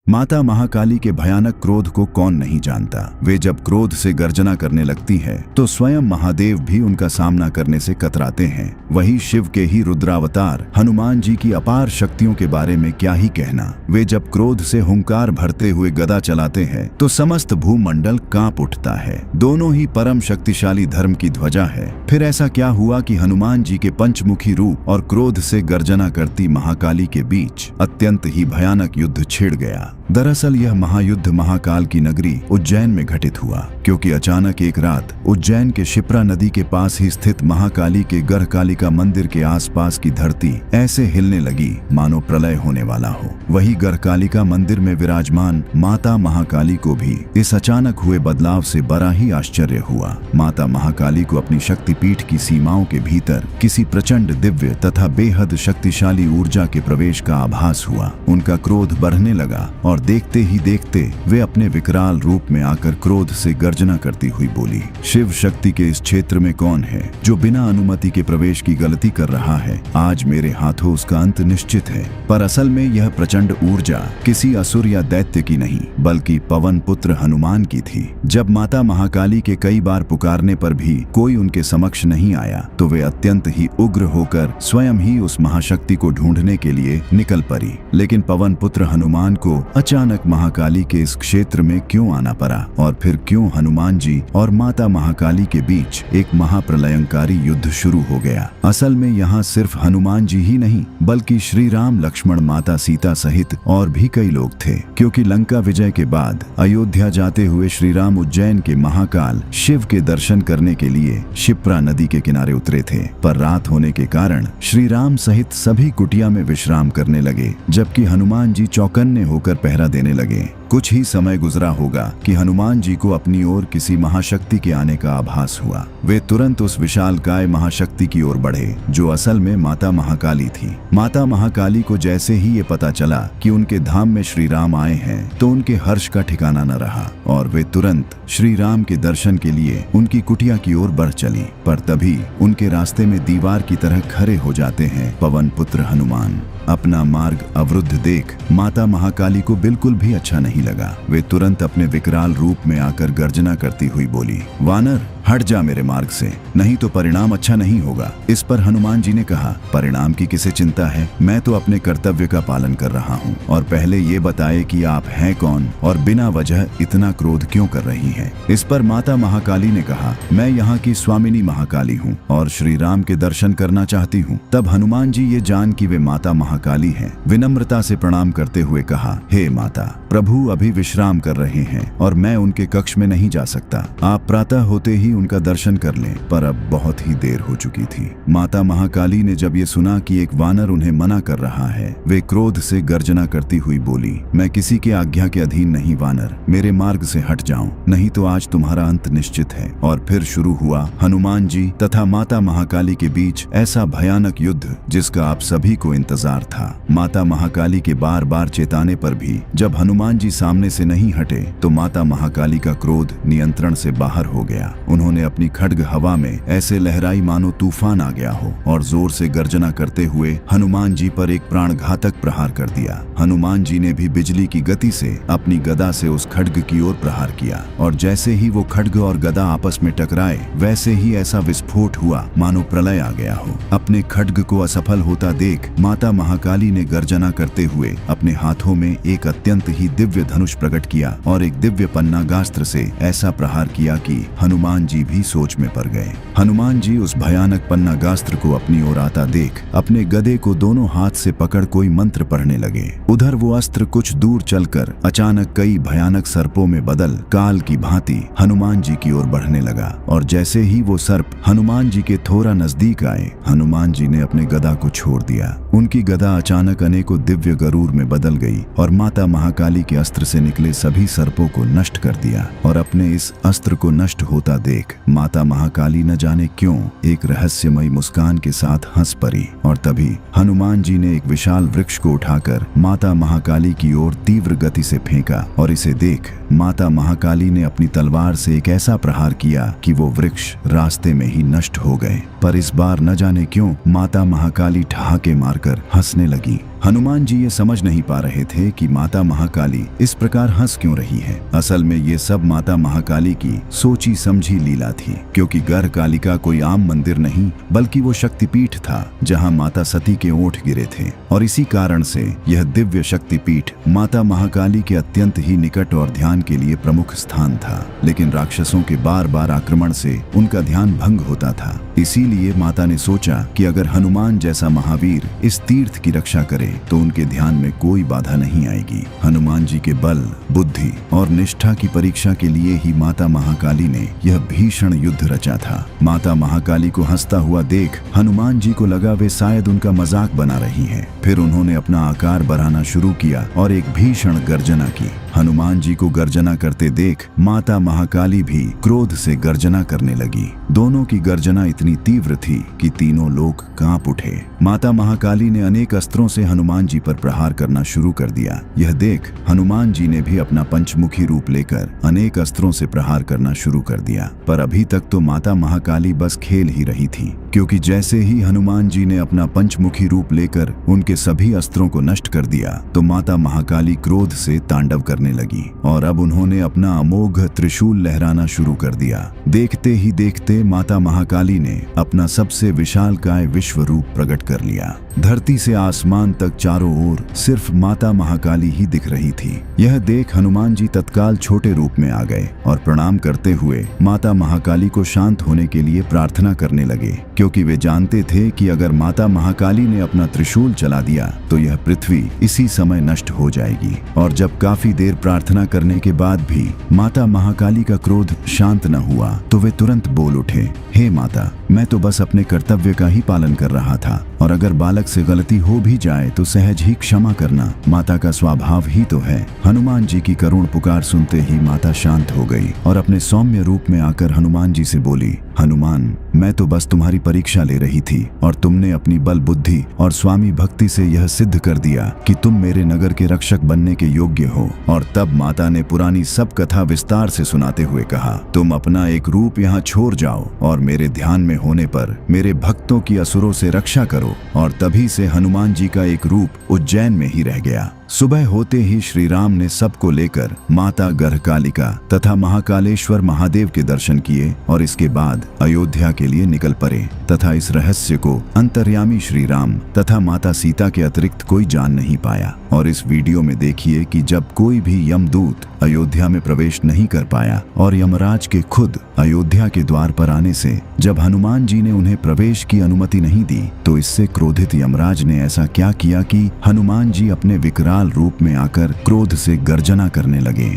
माता महाकाली के भयानक क्रोध को कौन नहीं जानता। वे जब क्रोध से गर्जना करने लगती है तो स्वयं महादेव भी उनका सामना करने से कतराते हैं। वही शिव के ही रुद्रावतार हनुमान जी की अपार शक्तियों के बारे में क्या ही कहना। वे जब क्रोध से हुंकार भरते हुए गदा चलाते हैं तो समस्त भूमंडल कांप उठता है। दोनों ही परम शक्तिशाली धर्म की ध्वजा है। फिर ऐसा क्या हुआ कि हनुमान जी के पंचमुखी रूप और क्रोध से गर्जना करती महाकाली के बीच अत्यंत ही भयानक युद्ध छिड़ गया। दरअसल यह महायुद्ध महाकाल की नगरी उज्जैन में घटित हुआ, क्योंकि अचानक एक रात उज्जैन के शिप्रा नदी के पास ही स्थित महाकाली के गर्भकालिका मंदिर के आसपास की धरती ऐसे हिलने लगी मानो प्रलय होने वाला हो। वही गर्भकालिका मंदिर में विराजमान माता महाकाली को भी इस अचानक हुए बदलाव से बड़ा ही आश्चर्य हुआ। माता महाकाली को अपनी शक्तिपीठ की सीमाओं के भीतर किसी प्रचंड दिव्य तथा बेहद शक्तिशाली ऊर्जा के प्रवेश का आभास हुआ। उनका क्रोध बढ़ने लगा और देखते ही देखते वे अपने विकराल रूप में आकर क्रोध से गर्जना करती हुई बोली, शिव शक्ति के इस क्षेत्र में कौन है जो बिना अनुमति के प्रवेश की गलती कर रहा है? आज मेरे हाथों उसका अंत निश्चित है। पर असल में यह प्रचंड ऊर्जा किसी असुर या दैत्य की नहीं बल्कि पवन पुत्र हनुमान की थी। जब माता महाकाली के कई बार पुकारने पर भी कोई उनके समक्ष नहीं आया तो वे अत्यंत ही उग्र होकर स्वयं ही उस महाशक्ति को ढूंढने के लिए निकल पड़ी। लेकिन पवन पुत्र हनुमान को अचानक महाकाली के इस क्षेत्र में क्यों आना पड़ा और फिर क्यों हनुमान जी और माता महाकाली के बीच एक महाप्रलयंकारी युद्ध शुरू हो गया? असल में यहाँ सिर्फ हनुमान जी ही नहीं बल्कि श्री राम, लक्ष्मण, माता सीता सहित और भी कई लोग थे, क्योंकि लंका विजय के बाद अयोध्या जाते हुए श्री राम उज्जैन के महाकाल शिव के दर्शन करने के लिए शिप्रा नदी के किनारे उतरे थे। पर रात होने के कारण श्री राम सहित सभी कुटिया में विश्राम करने लगे, जबकि हनुमान जी चौकन्ने होकर पहरा देने लगे। कुछ ही समय गुजरा होगा कि हनुमान जी को अपनी ओर किसी महाशक्ति के आने का आभास हुआ। वे तुरंत उस विशालकाय महाशक्ति की ओर बढ़े जो असल में माता महाकाली थी। माता महाकाली को जैसे ही ये पता चला कि उनके धाम में श्री राम आए हैं तो उनके हर्ष का ठिकाना न रहा और वे तुरंत श्री राम के दर्शन के लिए उनकी कुटिया की ओर बढ़ चली। पर तभी उनके रास्ते में दीवार की तरह खड़े हो जाते हैं पवन पुत्र हनुमान। अपना मार्ग अवरुद्ध देख माता महाकाली को बिल्कुल भी अच्छा नहीं लगा। वे तुरंत अपने विकराल रूप में आकर गर्जना करती हुई बोली, वानर हट जा मेरे मार्ग से, नहीं तो परिणाम अच्छा नहीं होगा। इस पर हनुमान जी ने कहा, परिणाम की किसे चिंता है, मैं तो अपने कर्तव्य का पालन कर रहा हूँ। और पहले ये बताए कि आप हैं कौन और बिना वजह इतना क्रोध क्यों कर रही हैं? इस पर माता महाकाली ने कहा, मैं यहाँ की स्वामिनी महाकाली हूँ और श्री राम के दर्शन करना चाहती हूँ। तब हनुमान जी ये जान कि वे माता महाकाली हैं, विनम्रता से प्रणाम करते हुए कहा, हे माता, प्रभु अभी विश्राम कर रहे हैं और मैं उनके कक्ष में नहीं जा सकता। आप प्रातः होते ही उनका दर्शन कर लें। पर अब बहुत ही देर हो चुकी थी। माता महाकाली ने जब ये सुना कि एक वानर उन्हें मना कर रहा है, वे क्रोध से गर्जना करती हुई बोली, मैं किसी के आज्ञा के अधीन नहीं वानर, मेरे मार्ग से हट जाओ, नहीं तो आज तुम्हारा अंत निश्चित है। और फिर शुरू हुआ हनुमान जी तथा माता महाकाली के बीच ऐसा भयानक युद्ध जिसका आप सभी को इंतजार था। माता महाकाली के बार बार चेताने पर भी जब हनुमान जी सामने से नहीं हटे तो माता महाकाली का क्रोध नियंत्रण से बाहर हो गया। उन्होंने अपनी खड्ग हवा में ऐसे लहराई मानो तूफान आ गया हो और जोर से गर्जना करते हुए हनुमान जी पर एक प्राणघातक प्रहार कर दिया। हनुमान जी ने भी बिजली की गति से अपनी गदा से उस खड्ग की ओर प्रहार किया और जैसे ही वो खड्ग और गदा आपस में टकराए वैसे ही ऐसा विस्फोट हुआ मानो प्रलय आ गया हो। अपने खड्ग को असफल होता देख माता महाकाली ने गर्जना करते हुए अपने हाथों में एक अत्यंत ही दिव्य धनुष प्रकट किया और एक दिव्य पन्नागास्त्र से ऐसा प्रहार किया कि हनुमान जी भी सोच में पड़ गए। हनुमान जी उस भयानक पन्नागास्त्र को अपनी ओर आता देख अपने गदे को दोनों हाथ से पकड़ कोई मंत्र पढ़ने लगे। उधर वो अस्त्र कुछ दूर चलकर अचानक कई भयानक सर्पों में बदल काल की भांति हनुमान जी की ओर बढ़ने लगा और जैसे ही वो सर्प हनुमान जी के थोड़ा नजदीक आए, हनुमान जी ने अपने गदा को छोड़ दिया। उनकी गदा अचानक अनेकों दिव्य गरूर में बदल गई और माता महाकाली के अस्त्र से निकले सभी सर्पों को नष्ट कर दिया। और अपने इस अस्त्र को नष्ट होता देख माता महाकाली न जाने क्यों एक रहस्यमयी मुस्कान के साथ हंस पड़ी और तभी हनुमान जी ने एक विशाल वृक्ष को उठाकर माता महाकाली की ओर तीव्र गति से फेंका और इसे देख माता महाकाली ने अपनी तलवार से एक ऐसा प्रहार किया कि वो वृक्ष रास्ते में ही नष्ट हो गए। पर इस बार न जाने क्यों माता महाकाली ठहाके मारकर हंसने लगी। हनुमान जी ये समझ नहीं पा रहे थे कि माता महाकाली इस प्रकार हंस क्यों रही है। असल में ये सब माता महाकाली की सोची समझी लीला थी, क्योंकि गर्ह कालिका कोई आम मंदिर नहीं बल्कि वो शक्तिपीठ था जहाँ माता सती के ओंठ गिरे थे, और इसी कारण से यह दिव्य शक्तिपीठ माता महाकाली के अत्यंत ही निकट और ध्यान के लिए प्रमुख स्थान था। लेकिन राक्षसों के बार बार आक्रमण से उनका ध्यान भंग होता था। इसीलिए माता ने सोचा कि अगर हनुमान जैसा महावीर इस तीर्थ की रक्षा करे तो उनके ध्यान में कोई बाधा नहीं आएगी। हनुमान जी के बल, बुद्धि और निष्ठा की परीक्षा के लिए ही माता महाकाली ने यह भीषण युद्ध रचा था। माता महाकाली को हंसता हुआ देख हनुमान जी को लगा वे शायद उनका मजाक बना रही हैं। फिर उन्होंने अपना आकार बढ़ाना शुरू किया और एक भीषण गर्जना की। हनुमान जी को गर्जना करते देख माता महाकाली भी क्रोध से गर्जना करने लगी। दोनों की गर्जना इतनी तीव्र थी कि तीनों लोग कांप उठे। माता महाकाली ने अनेक अस्त्रों से हनुमान जी पर प्रहार करना शुरू कर दिया। यह देख हनुमान जी ने भी अपना पंचमुखी रूप लेकर अनेक अस्त्रों से प्रहार करना शुरू कर दिया। पर अभी तक तो माता महाकाली बस खेल ही रही थी, क्योंकि जैसे ही हनुमान जी ने अपना पंचमुखी रूप लेकर उनके सभी अस्त्रों को नष्ट कर दिया तो माता महाकाली क्रोध से तांडव करने लगी और अब उन्होंने अपना अमोघ त्रिशूल लहराना शुरू कर दिया। देखते ही देखते माता महाकाली ने अपना सबसे विशालकाय विश्व रूप प्रकट कर लिया। धरती से आसमान तक चारों ओर सिर्फ माता महाकाली ही दिख रही थी। यह देख हनुमान जी तत्काल छोटे रूप में आ गए और प्रणाम करते हुए माता महाकाली को शांत होने के लिए प्रार्थना करने लगे, क्योंकि वे जानते थे कि अगर माता महाकाली ने अपना त्रिशूल चला दिया तो यह पृथ्वी इसी समय नष्ट हो जाएगी। और जब काफी देर प्रार्थना करने के बाद भी माता महाकाली का क्रोध शांत न हुआ तो वे तुरंत बोल उठे, हे माता, मैं तो बस अपने कर्तव्य का ही पालन कर रहा था, और अगर बालक से गलती हो भी जाए तो सहज ही क्षमा करना माता का स्वभाव ही तो है। हनुमान जी की करुण पुकार सुनते ही माता शांत हो गई और अपने सौम्य रूप में आकर हनुमान जी से बोली, हनुमान, मैं तो बस तुम्हारी परीक्षा ले रही थी और तुमने अपनी बल बुद्धि और स्वामी भक्ति से यह सिद्ध कर दिया कि तुम मेरे नगर के रक्षक बनने के योग्य हो। और तब माता ने पुरानी सब कथा विस्तार से सुनाते हुए कहा, तुम अपना एक रूप यहाँ छोड़ जाओ और मेरे ध्यान में होने पर मेरे भक्तों की असुरों से रक्षा करो। और तभी से हनुमान जी का एक रूप उज्जैन में ही रह गया। सुबह होते ही श्री राम ने सबको लेकर माता गर्हकालिका तथा महाकालेश्वर महादेव के दर्शन किए और इसके बाद अयोध्या के लिए निकल पड़े तथा इस रहस्य को अंतर्यामी श्री राम तथा माता सीता के अतिरिक्त कोई जान नहीं पाया। और इस वीडियो में देखिए कि जब कोई भी यमदूत अयोध्या में प्रवेश नहीं कर पाया और यमराज के खुद अयोध्या के द्वार पर आने से जब हनुमान जी ने उन्हें प्रवेश की अनुमति नहीं दी तो इससे क्रोधित यमराज ने ऐसा क्या किया कि हनुमान जी अपने विकराल रूप में आकर क्रोध से गर्जना करने लगे।